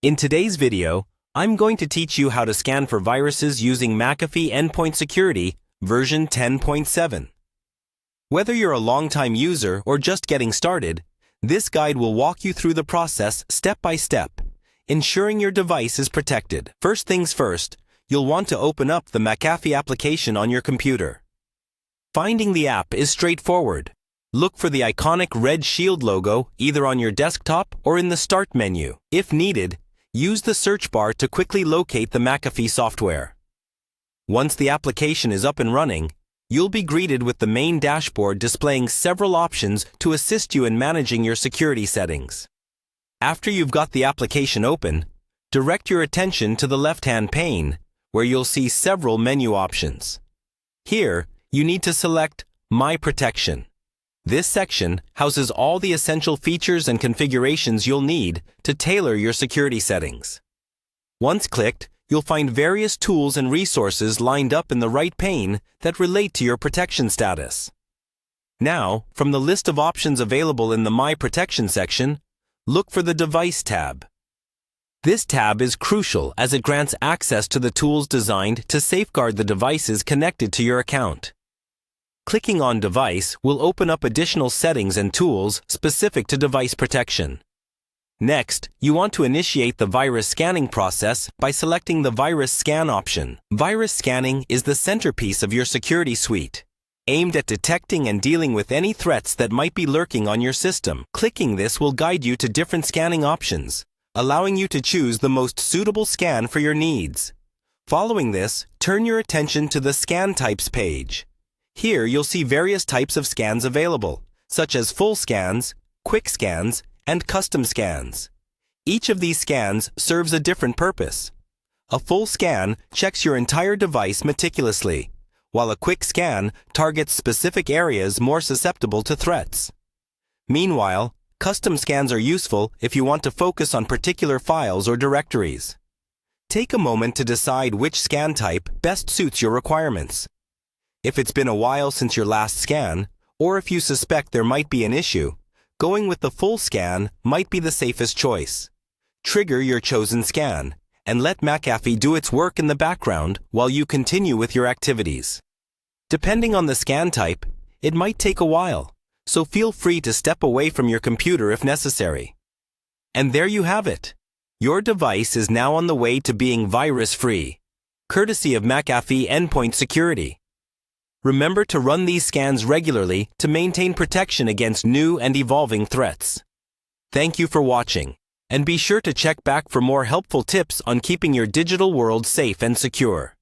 In today's video, I'm going to teach you how to scan for viruses using Mcafee Endpoint Security version 10.7. Whether you're a long-time user or just getting started, this guide will walk you through the process step by step, ensuring your device is protected. First things first, you'll want to open up the Mcafee application on your computer. Finding the app is straightforward. Look for the iconic red shield logo either on your desktop or in the Start menu. If needed, use the search bar to quickly locate the Mcafee software. Once the application is up and running, you'll be greeted with the main dashboard displaying several options to assist you in managing your security settings. After you've got the application open, direct your attention to the left-hand pane, where you'll see several menu options. Here, you need to select My Protection. This section houses all the essential features and configurations you'll need to tailor your security settings. Once clicked, you'll find various tools and resources lined up in the right pane that relate to your protection status. Now, from the list of options available in the My Protection section, look for the Device tab. This tab is crucial as it grants access to the tools designed to safeguard the devices connected to your account. Clicking on Device will open up additional settings and tools specific to device protection. Next, you want to initiate the virus scanning process by selecting the Virus Scan option. Virus scanning is the centerpiece of your security suite, aimed at detecting and dealing with any threats that might be lurking on your system. Clicking this will guide you to different scanning options, allowing you to choose the most suitable scan for your needs. Following this, turn your attention to the Scan Types page. Here you'll see various types of scans available, such as full scans, quick scans, and custom scans. Each of these scans serves a different purpose. A full scan checks your entire device meticulously, while a quick scan targets specific areas more susceptible to threats. Meanwhile, custom scans are useful if you want to focus on particular files or directories. Take a moment to decide which scan type best suits your requirements. If it's been a while since your last scan, or if you suspect there might be an issue, going with the full scan might be the safest choice. Trigger your chosen scan, and let Mcafee do its work in the background while you continue with your activities. Depending on the scan type, it might take a while, so feel free to step away from your computer if necessary. And there you have it. Your device is now on the way to being virus-free, courtesy of Mcafee Endpoint Security. Remember to run these scans regularly to maintain protection against new and evolving threats. Thank you for watching, and be sure to check back for more helpful tips on keeping your digital world safe and secure.